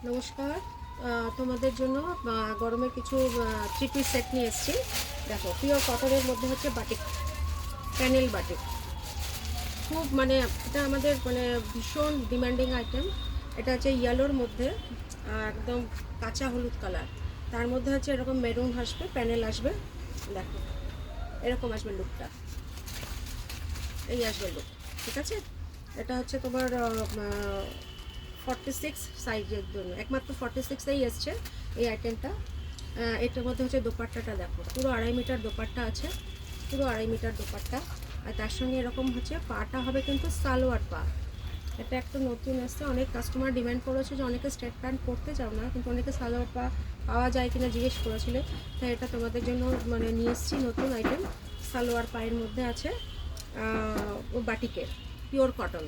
নমস্কার। তোমাদের জন্য গরমের কিছু থ্রি পিস সেট নিয়ে এসেছি। দেখো, পিওর কটনের মধ্যে হচ্ছে বাটিক, প্যানেল বাটিক। খুব এটা আমাদের ভীষণ ডিমান্ডিং আইটেম। এটা হচ্ছে ইয়েলোর মধ্যে একদম কাঁচা হলুদ কালার, তার মধ্যে হচ্ছে এরকম মেরুন আসবে, প্যানেল আসবে। দেখো এরকম আসবে লুকটা, এই আসবে লুক। ঠিক আছে, এটা হচ্ছে তোমার 46 সাইজের জন্য, একমাত্র 46এই এসছে এই আইটেমটা। এটার মধ্যে হচ্ছে দোপাট্টাটা দেখো, পুরো 2.5 মিটার দোপাট্টা আছে, পুরো 2.5 মিটার দোপাট্টা। আর তার সঙ্গে এরকম হচ্ছে পাটা হবে কিন্তু সালোয়ার পা। এটা একটা নতুন এসছে, অনেক কাস্টমার ডিমান্ড করেছে যে অনেকে স্ট্রেট প্যান্ট পরতে চাও না, কিন্তু অনেকে সালোয়ার পা পাওয়া যায় কিনা জিজ্ঞেস করেছিলে, তাই এটা তোমাদের জন্য নিয়ে এসেছি নতুন আইটেম। সালোয়ার পায়ের মধ্যে আছে বাটিকের পিওর কটন।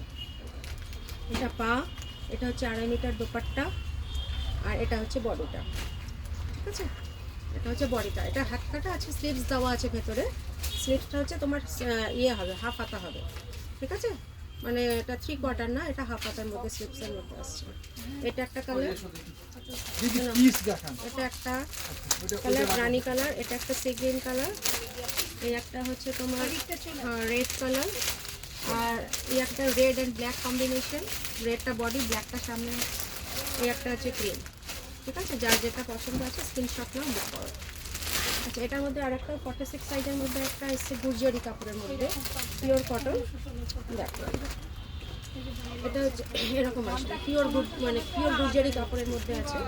এটা পা, এটা হচ্ছে 2.5 মিটার দোপাট্টা, আর এটা হচ্ছে বডিটা। ঠিক আছে, এটা হচ্ছে বডিটা। এটা হাত কাটা আছে, স্লিভস দেওয়া আছে ভেতরে। স্লিভসটা হচ্ছে তোমার ইয়ে হবে, হাফ হাতা হবে। ঠিক আছে, এটা 3/4 না, এটা হাফ হাতার মধ্যে, স্লিভসের মধ্যে আসছে। এটা একটা কালার, এটা একটা কালার রানি কালার, এটা একটা সি গ্রিন কালার, এই একটা হচ্ছে তোমার রেড কালার, আর এই একটা রেড অ্যান্ড ব্ল্যাক কম্বিনেশন। রেডটা বডি, ব্ল্যাকটা সামনে। এই একটা হচ্ছে ক্রিম। ঠিক আছে, যার যেটা পছন্দ আছে স্ক্রিনশট নাও, বুক করো। আচ্ছা, এটার মধ্যে আর একটা 46 সাইজের মধ্যে একটা এসছে গুর্জারি কাপড়ের মধ্যে, পিওর কটন। দেখো এটা হচ্ছে এরকম আসবে, পিওর পিওর গুর্জারি কাপড়ের মধ্যে আছে,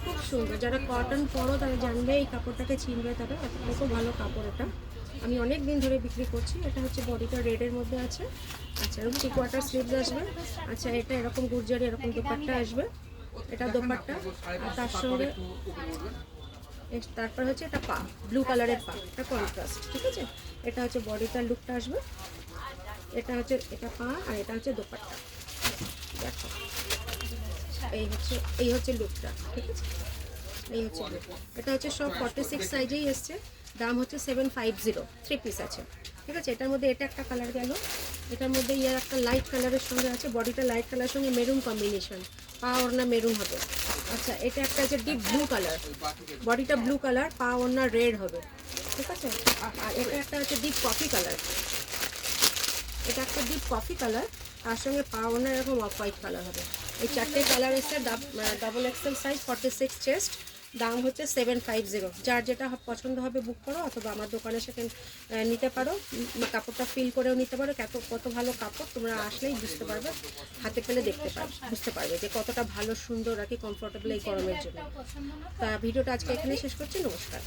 খুব সুন্দর। যারা কটন পরো তারা জানবে, এই কাপড়টাকে চিনবে তারা, কত ভালো কাপড় এটা। আমি অনেক দিন ধরে বিক্রি করছি। এটা হচ্ছে বডিটা রেডের মধ্যে আছে। আচ্ছা, এরকম 3/4 স্লিভস আসবে। আচ্ছা, এটা এরকম গুর্জারি এরকম দোপাট্টা আসবে, এটা দোপাট্টা। আর তার সঙ্গে তারপর হচ্ছে এটা পা, ব্লু কালারের পা, এটা কন্ট্রাস্ট। ঠিক আছে, এটা হচ্ছে বডিটার লুকটা আসবে। এটা হচ্ছে এটা পা, আর এটা হচ্ছে দোপাট্টা। দেখো এই হচ্ছে লুকটা। ঠিক আছে, এই হচ্ছে লুক। এটা হচ্ছে সব 46 সাইজেই এসছে। দাম হচ্ছে 750, 3 পিস আছে। ঠিক আছে, এটার মধ্যে এটা একটা কালার গেল, এটার মধ্যে ইয়ার একটা লাইট কালারের সঙ্গে আছে, বডিটা লাইট কালারের সঙ্গে মেরুন কম্বিনেশন, পা ওড়না মেরুন হবে। আচ্ছা, এটা একটা আছে ডিপ ব্লু কালার, বডিটা ব্লু কালার, পা ওড়না রেড হবে। ঠিক আছে, আর এটা একটা হচ্ছে ডিপ কফি কালার, এটা একটা ডিপ কফি কালার, তার সঙ্গে পা ওড়না এরকম অফ হোয়াইট কালার হবে। এই 4টে কালার এসে ডাবল এক্সেল সাইজ, 46 চেস্ট। দাম হচ্ছে 750। যার যেটা পছন্দ হবে বুক করো, অথবা আমার দোকানে সেখানে নিতে পারো। কাপড়টা ফিল করেও নিতে পারো। কত ভালো কাপড়, তোমরা আসলেই বুঝতে পারবে, হাতে পেলে বুঝতে পারবে যে কতটা ভালো, সুন্দর আর কি কমফোর্টেবল এই গরমের জন্য। তা ভিডিওটা আজকে এখানে শেষ করছি। নমস্কার।